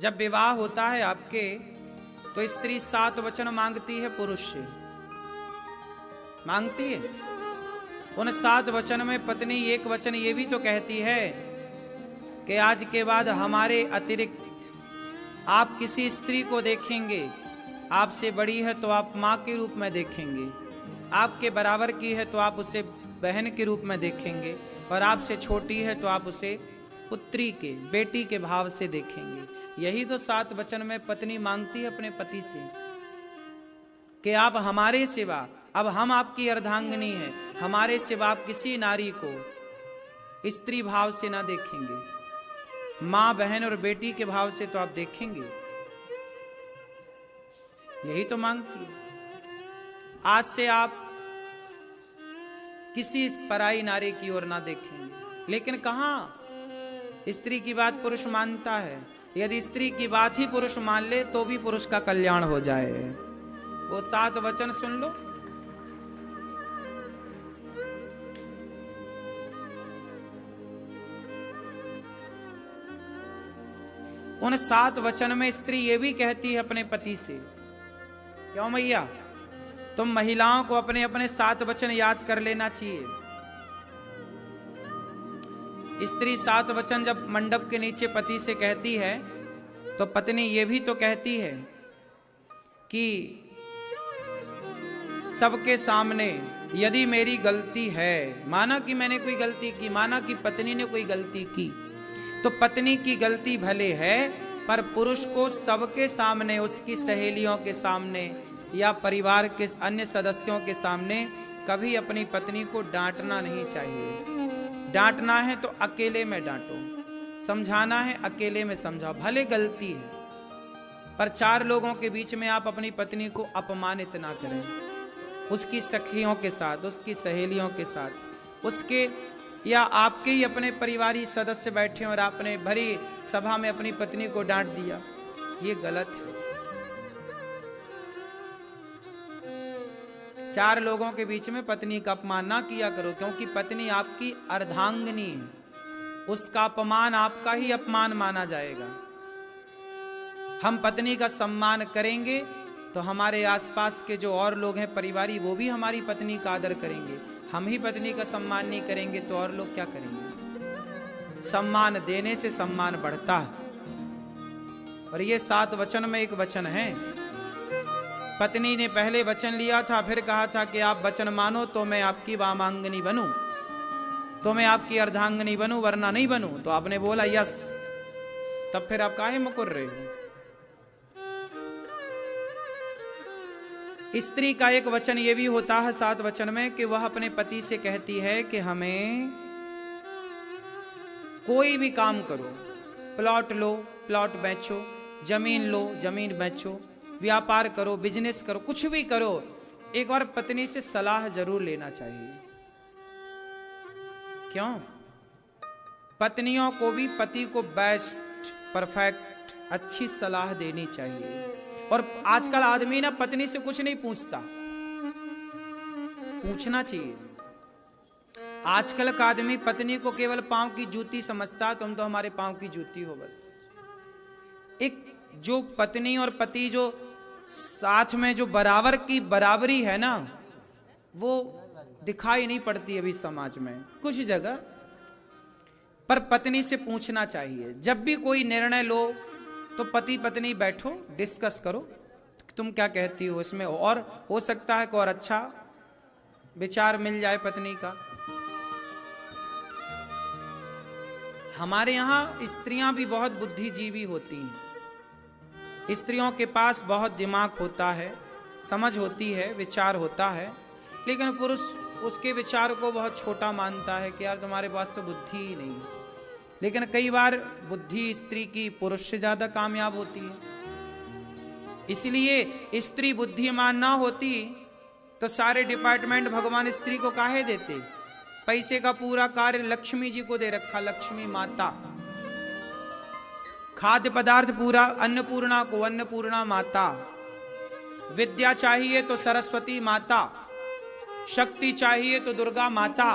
जब विवाह होता है आपके तो स्त्री 7 वचन मांगती है पुरुष से, मांगती है। उन 7 वचन में पत्नी एक वचन ये भी तो कहती है कि आज के बाद हमारे अतिरिक्त आप किसी स्त्री को देखेंगे, आपसे बड़ी है तो आप माँ के रूप में देखेंगे, आपके बराबर की है तो आप उसे बहन के रूप में देखेंगे, और आपसे छोटी है तो आप उसे पुत्री के, बेटी के भाव से देखेंगे। यही तो 7 वचन में पत्नी मांगती है अपने पति से कि आप हमारे सिवा, अब हम आपकी अर्धांगिनी हैं, हमारे सिवा आप किसी नारी को स्त्री भाव से ना देखेंगे, मां बहन और बेटी के भाव से तो आप देखेंगे। यही तो मांगती है। आज से आप किसी पराई नारी की ओर ना देखेंगे। लेकिन कहां स्त्री की बात पुरुष मानता है। यदि स्त्री की बात ही पुरुष मान ले तो भी पुरुष का कल्याण हो जाए। वो 7 वचन सुन लो। उन 7 वचन में स्त्री ये भी कहती है अपने पति से, क्यों मैया, तुम महिलाओं को अपने अपने 7 वचन याद कर लेना चाहिए। स्त्री 7 वचन जब मंडप के नीचे पति से कहती है तो पत्नी ये भी तो कहती है कि सबके सामने यदि मेरी गलती है, माना कि मैंने कोई गलती की, माना कि पत्नी ने कोई गलती की, तो पत्नी की गलती भले है पर पुरुष को सबके सामने, उसकी सहेलियों के सामने या परिवार के अन्य सदस्यों के सामने कभी अपनी पत्नी को डांटना नहीं चाहिए। डांटना है तो अकेले में डांटो, समझाना है अकेले में समझाओ, भले गलती है पर 4 लोगों के बीच में आप अपनी पत्नी को अपमानित ना करें। उसकी सखियों के साथ, उसकी सहेलियों के साथ, उसके या आपके ही अपने परिवारी सदस्य बैठे और आपने भरी सभा में अपनी पत्नी को डांट दिया, ये गलत है। 4 लोगों के बीच में पत्नी का अपमान ना किया करो, क्योंकि पत्नी आपकी अर्धांगिनी है, उसका अपमान आपका ही अपमान माना जाएगा। हम पत्नी का सम्मान करेंगे तो हमारे आसपास के जो और लोग हैं परिवारी, वो भी हमारी पत्नी का आदर करेंगे। हम ही पत्नी का सम्मान नहीं करेंगे तो और लोग क्या करेंगे। सम्मान देने से सम्मान बढ़ता है। और ये 7 वचन में एक वचन है। पत्नी ने पहले वचन लिया था, फिर कहा था कि आप वचन मानो तो मैं आपकी वामांगनी बनूं, तो मैं आपकी अर्धांगिनी बनूं, वरना नहीं बनूं। तो आपने बोला यस, तब फिर आप काहे मुकुर रहे हो। स्त्री का एक वचन ये भी होता है 7 वचन में कि वह अपने पति से कहती है कि हमें कोई भी काम करो, प्लॉट लो, प्लॉट बेचो, जमीन लो, जमीन बेचो, व्यापार करो, बिजनेस करो, कुछ भी करो, एक बार पत्नी से सलाह जरूर लेना चाहिए। क्यों? पत्नियों को भी पति को बेस्ट, परफेक्ट, अच्छी सलाह देनी चाहिए। और आजकल आदमी ना पत्नी से कुछ नहीं पूछता, पूछना चाहिए। आजकल का आदमी पत्नी को केवल पांव की जूती समझता, तुम तो हमारे पांव की जूती हो बस। एक जो पत्नी और पति जो साथ में जो बराबर की बराबरी है ना, वो दिखाई नहीं पड़ती अभी समाज में कुछ जगह। पर पत्नी से पूछना चाहिए। जब भी कोई निर्णय लो तो पति पत्नी बैठो, डिस्कस करो, तुम क्या कहती हो इसमें, और हो सकता है कि और अच्छा विचार मिल जाए पत्नी का। हमारे यहां स्त्रियां भी बहुत बुद्धिजीवी होती हैं। स्त्रियों के पास बहुत दिमाग होता है, समझ होती है, विचार होता है, लेकिन पुरुष उसके विचार को बहुत छोटा मानता है कि यार तुम्हारे पास तो बुद्धि ही नहीं है। लेकिन कई बार बुद्धि स्त्री की पुरुष से ज्यादा कामयाब होती है। इसलिए स्त्री बुद्धिमान ना होती तो सारे डिपार्टमेंट भगवान स्त्री को काहे देते। पैसे का पूरा कार्य लक्ष्मी जी को दे रखा, लक्ष्मी माता। खाद्य पदार्थ पूरा अन्नपूर्णा को, अन्नपूर्णा माता। विद्या चाहिए तो सरस्वती माता, शक्ति चाहिए तो दुर्गा माता।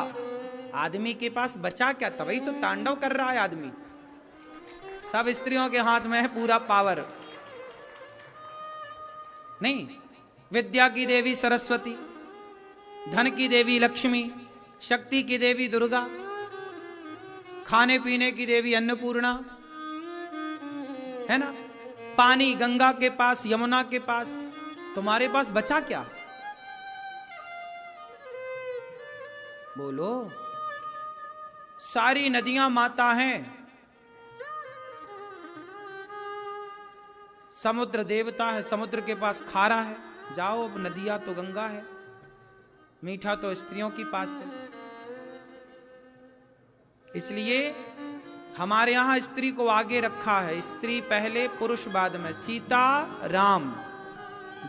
आदमी के पास बचा क्या, तभी तो तांडव कर रहा है आदमी। सब स्त्रियों के हाथ में है पूरा पावर। नहीं, विद्या की देवी सरस्वती, धन की देवी लक्ष्मी, शक्ति की देवी दुर्गा, खाने पीने की देवी अन्नपूर्णा, है ना, पानी गंगा के पास, यमुना के पास। तुम्हारे पास बचा क्या? बोलो। सारी नदियां माता हैं, समुद्र देवता है, समुद्र के पास खारा है, जाओ, अब नदियां तो गंगा है, मीठा तो स्त्रियों के पास है। इसलिए हमारे यहां स्त्री को आगे रखा है, स्त्री पहले पुरुष बाद में। सीता राम,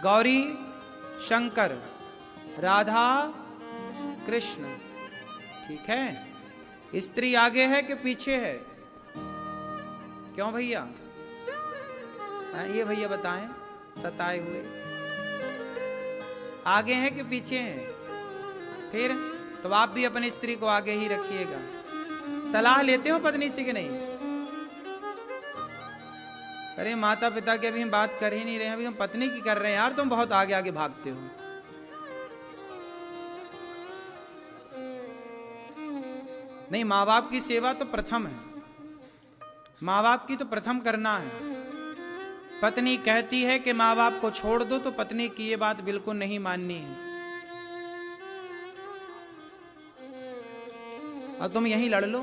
गौरी शंकर, राधा कृष्ण, ठीक है। स्त्री आगे है कि पीछे है? क्यों भैया? ये भैया बताएं, सताए हुए, आगे हैं कि पीछे हैं? फिर तो आप भी अपनी स्त्री को आगे ही रखिएगा। सलाह लेते हो पत्नी से कि नहीं? अरे माता पिता की अभी हम बात कर ही नहीं रहे हैं, अभी हम पत्नी की कर रहे हैं। यार तुम बहुत आगे आगे भागते हो। नहीं, माँ बाप की सेवा तो प्रथम है, माँ बाप की तो प्रथम करना है। पत्नी कहती है कि माँ बाप को छोड़ दो, तो पत्नी की ये बात बिल्कुल नहीं माननी है। और तुम यहीं लड़ लो।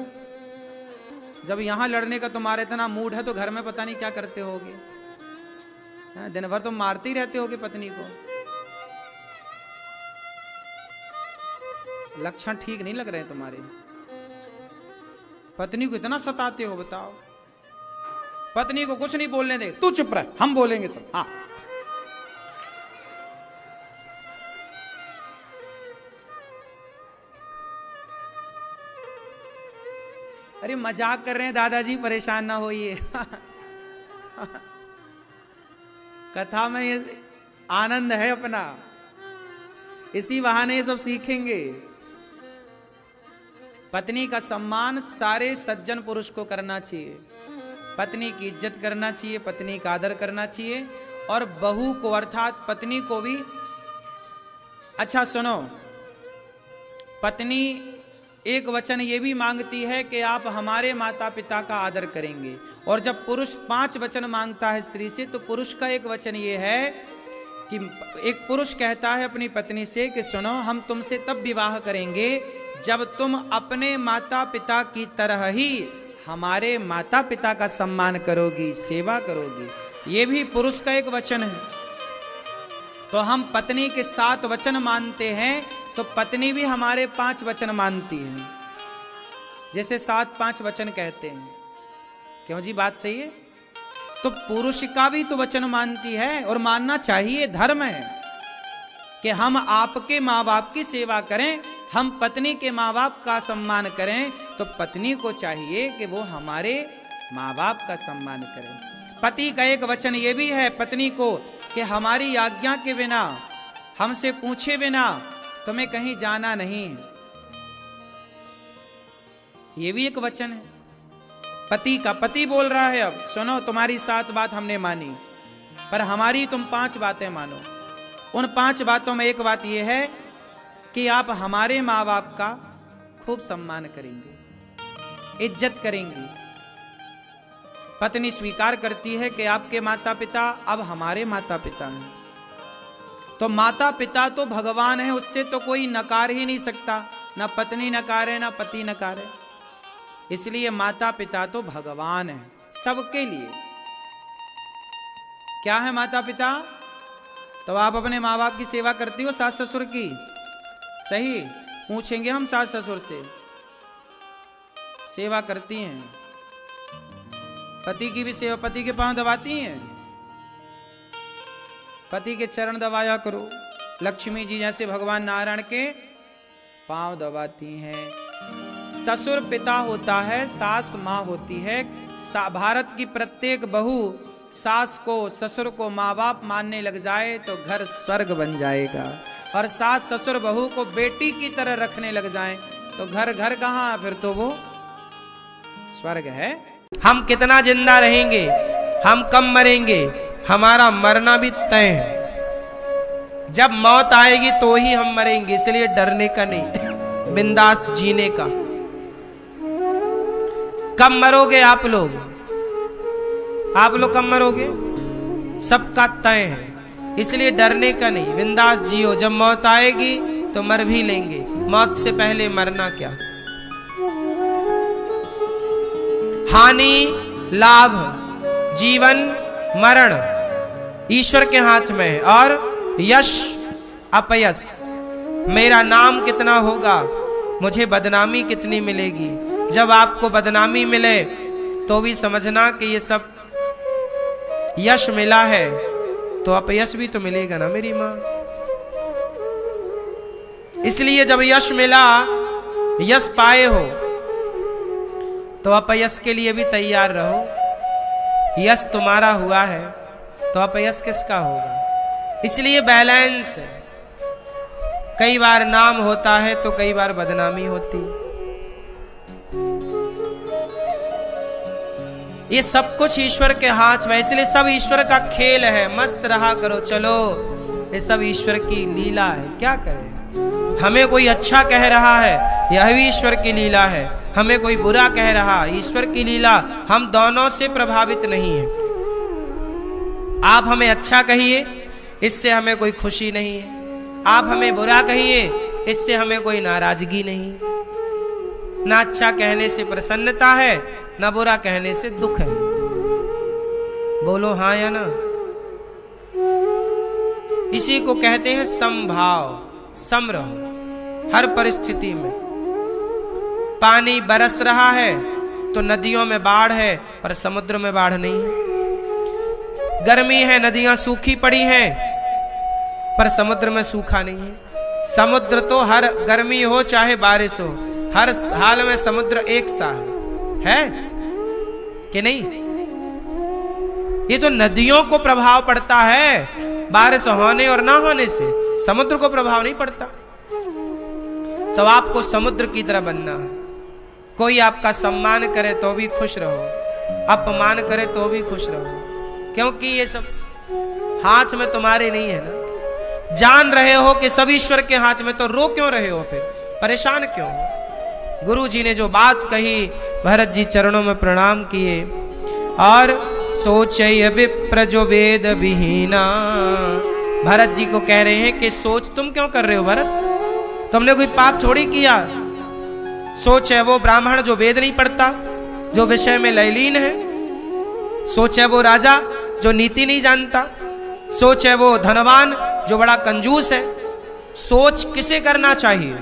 जब यहां लड़ने का तुम्हारा इतना मूड है तो घर में पता नहीं क्या करते होगे। दिन भर तुम मारते ही रहते होगे पत्नी को। लक्षण ठीक नहीं लग रहे तुम्हारे। पत्नी को इतना सताते हो, बताओ। पत्नी को कुछ नहीं बोलने दे, तू चुप रह, हम बोलेंगे सब। हाँ, अरे मजाक कर रहे हैं दादाजी, परेशान ना होइए। कथा में ये आनंद है अपना, इसी बहाने ये सब सीखेंगे। पत्नी का सम्मान सारे सज्जन पुरुष को करना चाहिए, पत्नी की इज्जत करना चाहिए, पत्नी का आदर करना चाहिए। और बहू को अर्थात पत्नी को भी। अच्छा सुनो, पत्नी एक वचन ये भी मांगती है कि आप हमारे माता पिता का आदर करेंगे। और जब पुरुष 5 वचन मांगता है स्त्री से, तो पुरुष का एक वचन ये है कि एक पुरुष कहता है अपनी पत्नी से कि सुनो, हम तुमसे तब विवाह करेंगे जब तुम अपने माता पिता की तरह ही हमारे माता पिता का सम्मान करोगी, सेवा करोगी। ये भी पुरुष का एक वचन है। तो हम पत्नी के 7 वचन मानते हैं, तो पत्नी भी हमारे 5 वचन मानती है, जैसे 7-5 वचन कहते हैं। क्यों जी, बात सही है? तो पुरुष का भी तो वचन मानती है, और मानना चाहिए, धर्म है कि हम आपके माँ बाप की सेवा करें, हम पत्नी के माँ बाप का सम्मान करें। तो पत्नी को चाहिए कि वो हमारे माँ बाप का सम्मान करें। पति का एक वचन ये भी है पत्नी को कि हमारी आज्ञा के बिना, हमसे पूछे बिना तुम्हें कहीं जाना नहीं है। ये भी एक वचन है पति का। पति बोल रहा है, अब सुनो, तुम्हारी 7 बात हमने मानी, पर हमारी तुम 5 बातें मानो। उन 5 बातों में एक बात यह है कि आप हमारे माँ बाप का खूब सम्मान करेंगे, इज्जत करेंगी। पत्नी स्वीकार करती है कि आपके माता पिता अब हमारे माता पिता हैं। तो माता पिता तो भगवान है, उससे तो कोई नकार ही नहीं सकता, ना पत्नी नकारे ना पति नकारे। इसलिए माता पिता तो भगवान है सबके लिए। क्या है माता पिता? तो आप अपने माँ बाप की सेवा करती हो, सास ससुर की? सही पूछेंगे हम सास ससुर से, सेवा करती हैं? पति की भी सेवा, पति के पांव दबाती हैं? पति के चरण दबाया करो। लक्ष्मी जी जैसे भगवान नारायण के पांव दबाती हैं। ससुर पिता होता है, सास माँ होती है। भारत की प्रत्येक बहू सास को, ससुर को माँ बाप मानने लग जाए तो घर स्वर्ग बन जाएगा। और सास ससुर बहू को बेटी की तरह रखने लग जाए तो घर घर कहाँ, फिर तो वो स्वर्ग है। हम कितना जिंदा रहेंगे, हम कब मरेंगे, हमारा मरना भी तय है। जब मौत आएगी तो ही हम मरेंगे, इसलिए डरने का नहीं, बिंदास जीने का। कब मरोगे आप लोग कब मरोगे, सबका तय है, इसलिए डरने का नहीं, बिंदास जियो। जब मौत आएगी तो मर भी लेंगे, मौत से पहले मरना क्या। हानि लाभ, जीवन मरण ईश्वर के हाथ में है, और यश अपयश, मेरा नाम कितना होगा, मुझे बदनामी कितनी मिलेगी। जब आपको बदनामी मिले तो भी समझना कि ये सब यश मिला है, तो अपयश भी तो मिलेगा ना मेरी माँ। इसलिए जब यश मिला, यश पाए हो, तो अपयश के लिए भी तैयार रहो। यश तुम्हारा हुआ है तो अपयश किसका होगा। इसलिए बैलेंस है, कई बार नाम होता है तो कई बार बदनामी होती। ये सब कुछ ईश्वर के हाथ में, इसलिए सब ईश्वर का खेल है। मस्त रहा करो, चलो, ये सब ईश्वर की लीला है। क्या करें, हमें कोई अच्छा कह रहा है, यह भी ईश्वर की लीला है। हमें कोई बुरा कह रहा, ईश्वर की लीला। हम दोनों से प्रभावित नहीं है। आप हमें अच्छा कहिए, इससे हमें कोई खुशी नहीं है। आप हमें बुरा कहिए, इससे हमें कोई नाराजगी नहीं। ना अच्छा कहने से प्रसन्नता है, ना बुरा कहने से दुख है। बोलो हाँ या ना। इसी को कहते हैं समभाव, सम रहो हर परिस्थिति में। पानी बरस रहा है तो नदियों में बाढ़ है, पर समुद्र में बाढ़ नहीं है। गर्मी है, नदियां सूखी पड़ी हैं, पर समुद्र में सूखा नहीं है। समुद्र तो हर गर्मी हो चाहे बारिश हो, हर हाल में समुद्र एक सा है कि नहीं। ये तो नदियों को प्रभाव पड़ता है, बारिश होने और ना होने से समुद्र को प्रभाव नहीं पड़ता। तो आपको समुद्र की तरह बनना है। कोई आपका सम्मान करे तो भी खुश रहो, अपमान करे तो भी खुश रहो, क्योंकि ये सब हाथ में तुम्हारे नहीं है ना। जान रहे हो कि सब ईश्वर के हाथ में, तो रो क्यों रहे हो, फिर परेशान क्यों हो। गुरु जी ने जो बात कही, भरत जी चरणों में प्रणाम किए और सोचय विप्र जो वेद विहीना। भरत जी को कह रहे हैं कि सोच तुम क्यों कर रहे हो भरत, तुमने कोई पाप थोड़ी किया। सोच है वो ब्राह्मण जो वेद नहीं पढ़ता, जो विषय में लयलीन है। सोच है वो राजा जो नीति नहीं जानता। सोच है वो धनवान जो बड़ा कंजूस है। सोच किसे करना चाहिए।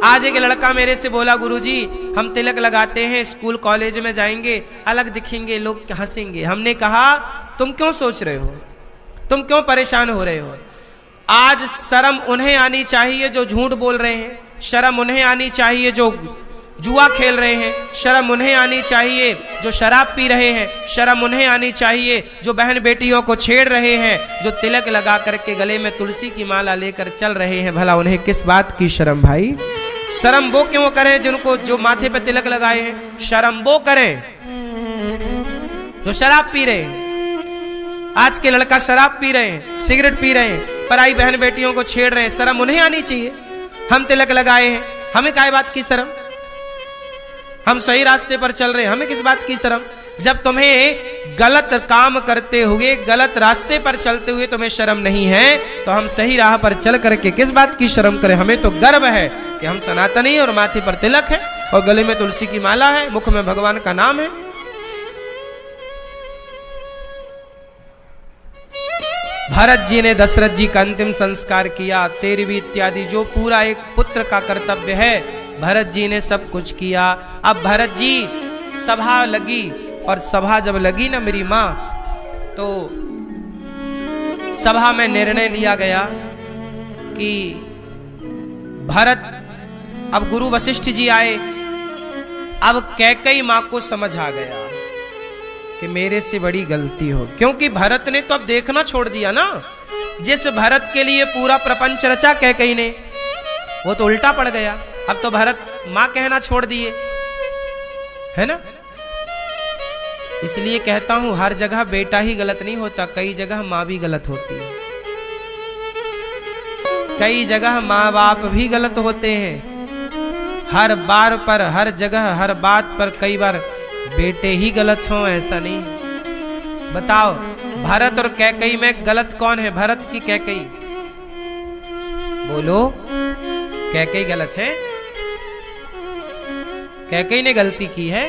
आज एक लड़का मेरे से बोला, गुरुजी हम तिलक लगाते हैं, स्कूल कॉलेज में जाएंगे, अलग दिखेंगे, लोग हंसेंगे। हमने कहा तुम क्यों सोच रहे हो, तुम क्यों परेशान हो रहे हो। आज शर्म उन्हें आनी चाहिए जो झूठ बोल रहे हैं, शर्म उन्हें आनी चाहिए जो जुआ खेल रहे हैं, शर्म उन्हें आनी चाहिए जो शराब पी रहे हैं, शर्म उन्हें आनी चाहिए जो बहन बेटियों को छेड़ रहे हैं, जो तिलक लगा करके गले में तुलसी की माला लेकर चल रहे हैं। भला उन्हें किस बात की शर्म भाई। शर्म वो क्यों करें जिनको, जो माथे पे तिलक लगाए हैं। शर्म वो करें जो शराब पी रहे हैं। आज के लड़का शराब पी रहे हैं, सिगरेट पी रहे हैं, पराई बहन बेटियों को छेड़ रहे हैं, शर्म उन्हें आनी चाहिए। हम तिलक लगाए हैं, हमें काय बात की शर्म। हम सही रास्ते पर चल रहे हैं, हमें किस बात की शर्म। जब तुम्हें गलत काम करते हुए, गलत रास्ते पर चलते हुए तुम्हें शर्म नहीं है, तो हम सही राह पर चल करके किस बात की शर्म करें। हमें तो गर्व है कि हम सनातनी और माथे पर तिलक है और गले में तुलसी की माला है, मुख में भगवान का नाम है। भरत जी ने दशरथ जी का अंतिम संस्कार किया। 13वीं इत्यादि जो पूरा एक पुत्र का कर्तव्य है, भरत जी ने सब कुछ किया। अब भरत जी सभा लगी, और सभा जब लगी ना मेरी माँ, तो सभा में निर्णय लिया गया कि भरत, अब गुरु वशिष्ठ जी आए। अब कैकेयी माँ को समझ आ गया कि मेरे से बड़ी गलती हो, क्योंकि भरत ने तो अब देखना छोड़ दिया ना। जिस भरत के लिए पूरा प्रपंच रचा कैकेयी ने, वो तो उल्टा पड़ गया। अब तो भरत माँ कहना छोड़ दिए। है ना। इसलिए कहता हूं हर जगह बेटा ही गलत नहीं होता, कई जगह मां भी गलत होती है, कई जगह माँ बाप भी गलत होते हैं। हर बार पर, हर जगह, हर बात पर कई बार बेटे ही गलत हों ऐसा नहीं। बताओ भरत और कैकेयी में गलत कौन है, भरत की कैकेयी? बोलो, कैकेयी गलत है, कैकेयी ने गलती की है।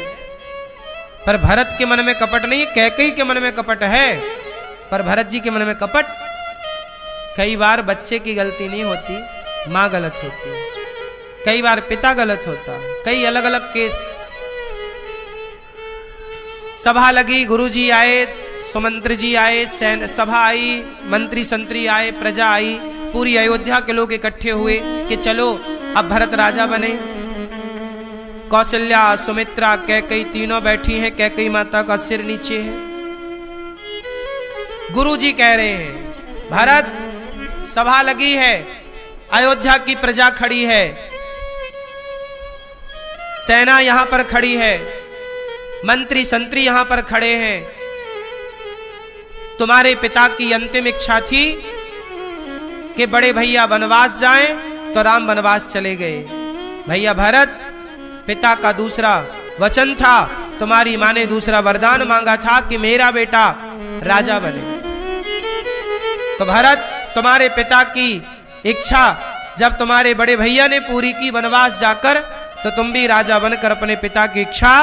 पर भरत के मन में कपट नहीं, कैकेयी के मन में कपट है, पर भरत जी के मन में कपट। कई बार बच्चे की गलती नहीं होती, मां गलत होती, कई बार पिता गलत होता, कई अलग अलग केस। सभा लगी, गुरुजी आए, सुमंत्र जी आए, सभा आई, मंत्री संतरी आए, प्रजा आई, पूरी अयोध्या के लोग इकट्ठे हुए कि चलो अब भरत राजा बने। कौशल्या, सुमित्रा, कैकेयी तीनों बैठी हैं, कैकेयी माता का सिर नीचे है। गुरुजी कह रहे हैं भरत सभा लगी है, अयोध्या की प्रजा खड़ी है, सेना यहां पर खड़ी है, मंत्री संतरी यहां पर खड़े हैं। तुम्हारे पिता की अंतिम इच्छा थी कि बड़े भैया वनवास जाएं, तो राम वनवास चले गए। भैया भरत, पिता का दूसरा वचन था, तुम्हारी मां ने दूसरा वरदान मांगा था कि मेरा बेटा राजा बने। तो भरत, तुम्हारे पिता की इच्छा जब तुम्हारे बड़े भैया ने पूरी की वनवास जाकर, तो तुम भी राजा बनकर अपने पिता की इच्छा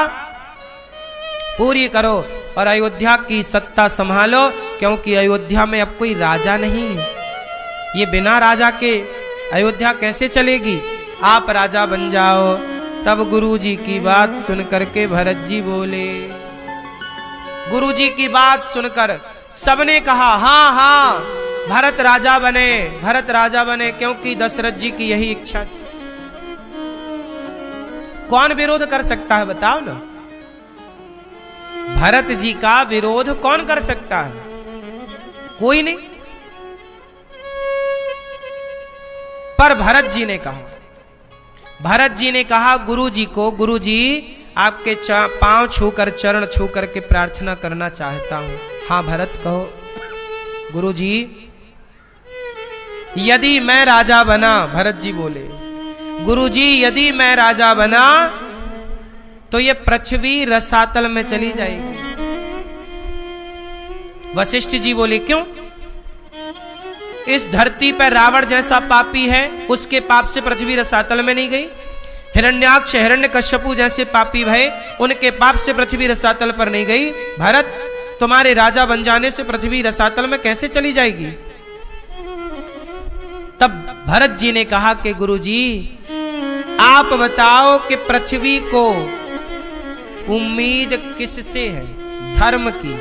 पूरी करो और अयोध्या की सत्ता संभालो, क्योंकि अयोध्या में अब कोई राजा नहीं है। ये बिना राजा के अयोध्या कैसे चलेगी? आप राजा बन जाओ। तब गुरुजी की बात सुनकर के भरत जी बोले, गुरुजी की बात सुनकर सबने कहा हाँ हाँ भरत राजा बने, भरत राजा बने, क्योंकि दशरथ जी की यही इच्छा थी। कौन विरोध कर सकता है बताओ ना? भरत जी का विरोध कौन कर सकता है? कोई नहीं। पर भरत जी ने कहा, भरत जी ने कहा गुरु जी को, गुरु जी आपके पांव छूकर, चरण छूकर के प्रार्थना करना चाहता हूं। हाँ भरत कहो। गुरु जी यदि मैं राजा बना, भरत जी बोले, गुरु जी यदि मैं राजा बना तो ये पृथ्वी रसातल में चली जाएगी। वशिष्ठ जी बोले क्यों? इस धरती पर रावण जैसा पापी है, उसके पाप से पृथ्वी रसातल में नहीं गई। हिरण्याक्ष, हिरण्यकश्यपु जैसे पापी भय, उनके पाप से पृथ्वी रसातल पर नहीं गई। भरत, तुम्हारे राजा बन जाने से पृथ्वी रसातल में कैसे चली जाएगी? तब भरत जी ने कहा कि गुरुजी आप बताओ कि पृथ्वी को उम्मीद किससे है? धर्म की।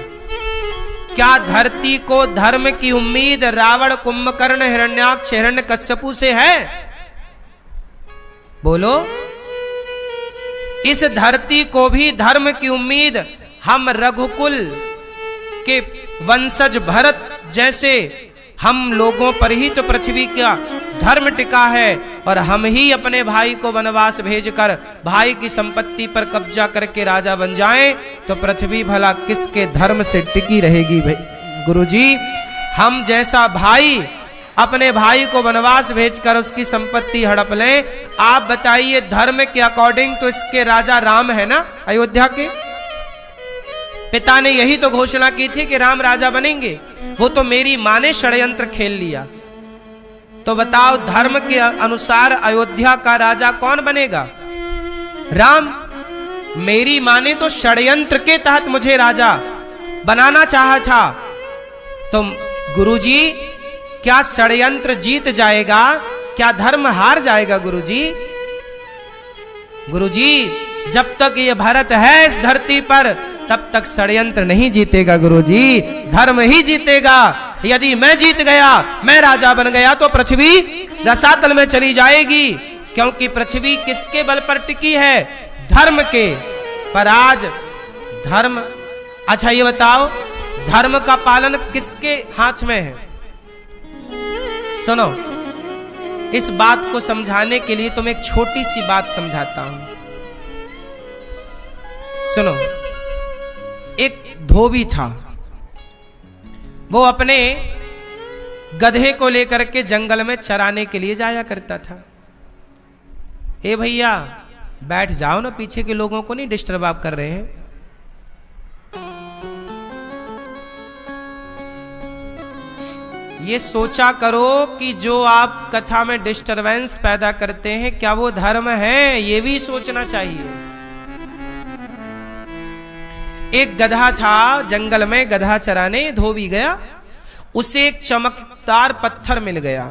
क्या धरती को धर्म की उम्मीद रावण, कुंभकर्ण, हिरण्याक्ष, हिरण्यकश्यपु से है? बोलो। इस धरती को भी धर्म की उम्मीद हम रघुकुल के वंशज भरत जैसे हम लोगों पर ही तो पृथ्वी का धर्म टिका है, और हम ही अपने भाई को वनवास भेजकर भाई की संपत्ति पर कब्जा करके राजा बन जाएं, तो पृथ्वी भला किसके धर्म से टिकी रहेगी? भाई गुरुजी, हम जैसा भाई अपने भाई को वनवास भेजकर उसकी संपत्ति हड़प लें, आप बताइए धर्म के अकॉर्डिंग तो इसके राजा राम है ना अयोध्या के। पिता ने यही तो घोषणा की थी कि राम राजा बनेंगे, वो तो मेरी मां ने षड्यंत्र खेल लिया। तो बताओ धर्म के अनुसार अयोध्या का राजा कौन बनेगा? राम। मेरी मां ने तो षड्यंत्र के तहत मुझे राजा बनाना चाहा था। तो गुरुजी, क्या षड्यंत्र जीत जाएगा? क्या धर्म हार जाएगा? गुरुजी, गुरुजी, जब तक ये भरत है इस धरती पर तब तक षड्यंत्र नहीं जीतेगा गुरुजी, धर्म ही जीतेगा। यदि मैं जीत गया, मैं राजा बन गया, तो पृथ्वी रसातल में चली जाएगी, क्योंकि पृथ्वी किसके बल पर टिकी है? धर्म के। पर आज धर्म, अच्छा ये बताओ धर्म का पालन किसके हाथ में है? सुनो, इस बात को समझाने के लिए तुम्हें एक छोटी सी बात समझाता हूं। सुनो, एक धोबी था, वो अपने गधे को लेकर के जंगल में चराने के लिए जाया करता था। ए भैया बैठ जाओ ना, पीछे के लोगों को नहीं डिस्टर्ब आप कर रहे हैं। ये सोचा करो कि जो आप कथा में डिस्टरबेंस पैदा करते हैं क्या वो धर्म है, ये भी सोचना चाहिए। एक गधा था जंगल में, गधा चराने धोबी गया, उसे एक चमकदार पत्थर मिल गया।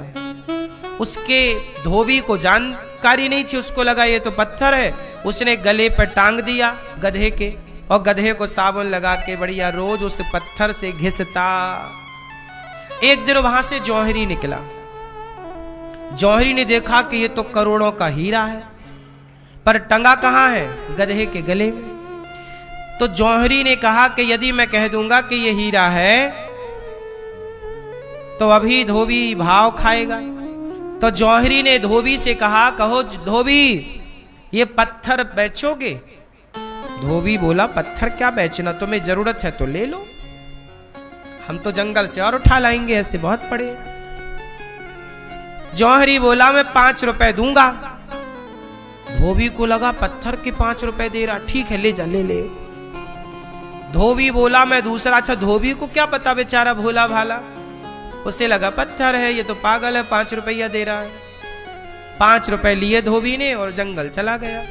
उसके धोबी को जानकारी नहीं थी, उसको लगा ये तो पत्थर है। उसने गले पर टांग दिया गधे के, और गधे को साबुन लगा के बढ़िया रोज उस पत्थर से घिसता। एक दिन वहां से जौहरी निकला। जौहरी ने देखा कि ये तो करोड़ों का हीरा है, पर टंगा कहां है? गधे के गले में। तो जौहरी ने कहा कि यदि मैं कह दूंगा कि ये हीरा है तो अभी धोबी भाव खाएगा। तो जौहरी ने धोबी से कहा, कहो धोबी ये पत्थर बेचोगे? धोबी बोला, पत्थर क्या बेचना, तुम्हें जरूरत है तो ले लो, हम तो जंगल से और उठा लाएंगे, ऐसे बहुत पड़े। जौहरी बोला, मैं 5 रुपए दूंगा। धोबी को लगा पत्थर के 5 रुपए दे रहा, ठीक है ले जा, ले ले। धोबी बोला मैं दूसरा। अच्छा, धोबी को क्या पता, बेचारा भोला भाला, उसे लगा पत्थर है, ये तो पागल है, 5 रुपया दे रहा है। 5 रुपए लिए धोबी ने और जंगल चला गया।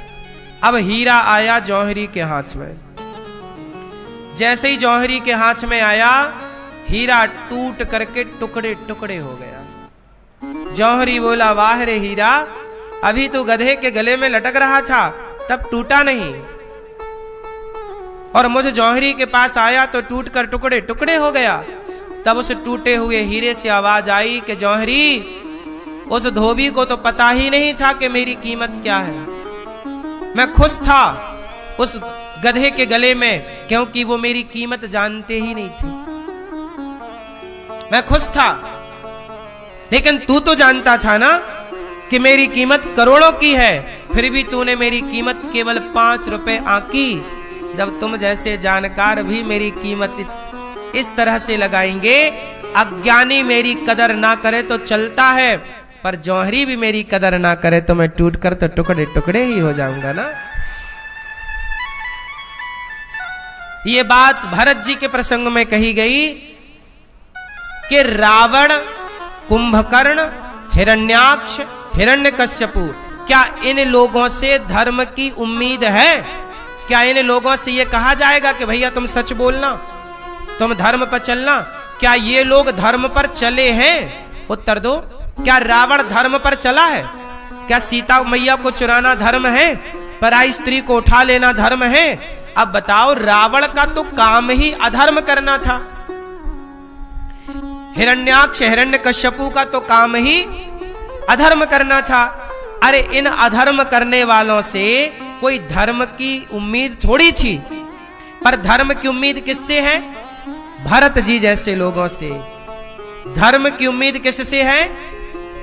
अब हीरा आया जौहरी के हाथ में। जैसे ही जौहरी के हाथ में आया, हीरा टूट करके टुकड़े टुकड़े हो गया। जौहरी बोला, वाह रे हीरा, अभी तो गधे के गले में लटक रहा था तब टूटा नहीं, और मुझे जौहरी के पास आया तो टूट कर टुकड़े टुकड़े हो गया। तब उस टूटे हुए हीरे से आवाज आई कि जौहरी, उस धोबी को तो पता ही नहीं था कि मेरी कीमत क्या है। मैं खुश था उस गधे के गले में, क्योंकि वो मेरी कीमत जानते ही नहीं थे। मैं खुश था, लेकिन तू तो जानता था ना कि मेरी कीमत करोड़ों की है, फिर भी तूने मेरी कीमत केवल 5 रुपए आंकी। जब तुम जैसे जानकार भी मेरी कीमत इस तरह से लगाएंगे, अज्ञानी मेरी कदर ना करे तो चलता है, पर जौहरी भी मेरी कदर ना करे तो मैं टूट कर तो टुकड़े टुकड़े ही हो जाऊंगा ना। ये बात भरत जी के प्रसंग में कही गई कि रावण, कुंभकर्ण, हिरण्याक्ष, हिरण्यकश्यपु, क्या इन लोगों से धर्म की उम्मीद है? क्या इन लोगों से ये कहा जाएगा कि भैया तुम सच बोलना, तुम धर्म पर चलना? क्या ये लोग धर्म पर चले हैं? उत्तर दो। क्या रावण धर्म पर चला है? क्या सीता मैया को चुराना धर्म है? पराई स्त्री को उठा लेना धर्म है? अब बताओ, रावण का तो काम ही अधर्म करना था। हिरण्याक्ष, हिरण्यकश्यपु का तो काम ही अधर्म करना था। अरे इन अधर्म करने वालों से कोई धर्म की उम्मीद थोड़ी थी, पर धर्म की उम्मीद किससे है? भरत जी जैसे लोगों से। धर्म की उम्मीद किससे है?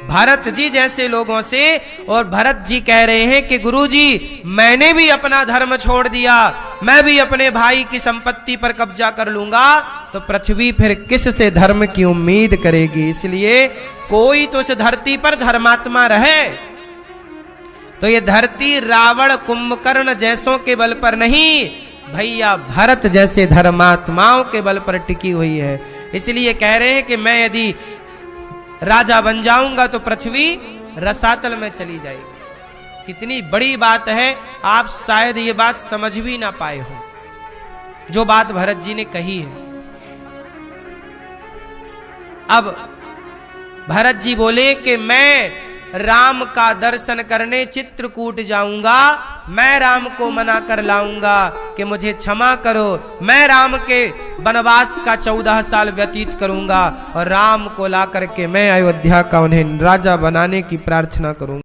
भरत जी जैसे लोगों से। और भरत जी कह रहे हैं कि गुरुजी, मैंने भी अपना धर्म छोड़ दिया, मैं भी अपने भाई की संपत्ति पर कब्जा कर लूंगा, तो पृथ्वी फिर किस से धर्म की उम्मीद करेगी? इसलिए कोई तो इस धरती पर धर्मात्मा रहे। तो ये धरती रावण, कुंभकर्ण जैसों के बल पर नहीं, भैया भरत जैसे धर्मात्माओं के बल पर टिकी हुई है। इसलिए कह रहे हैं कि मैं यदि राजा बन जाऊंगा तो पृथ्वी रसातल में चली जाएगी। कितनी बड़ी बात है, आप शायद ये बात समझ भी ना पाए हो, जो बात भरत जी ने कही है। अब भरत जी बोले कि मैं राम का दर्शन करने चित्रकूट जाऊंगा, मैं राम को मना कर लाऊंगा कि मुझे क्षमा करो, मैं राम के वनवास का 14 साल व्यतीत करूंगा और राम को ला करके मैं अयोध्या का उन्हें राजा बनाने की प्रार्थना करूंगा।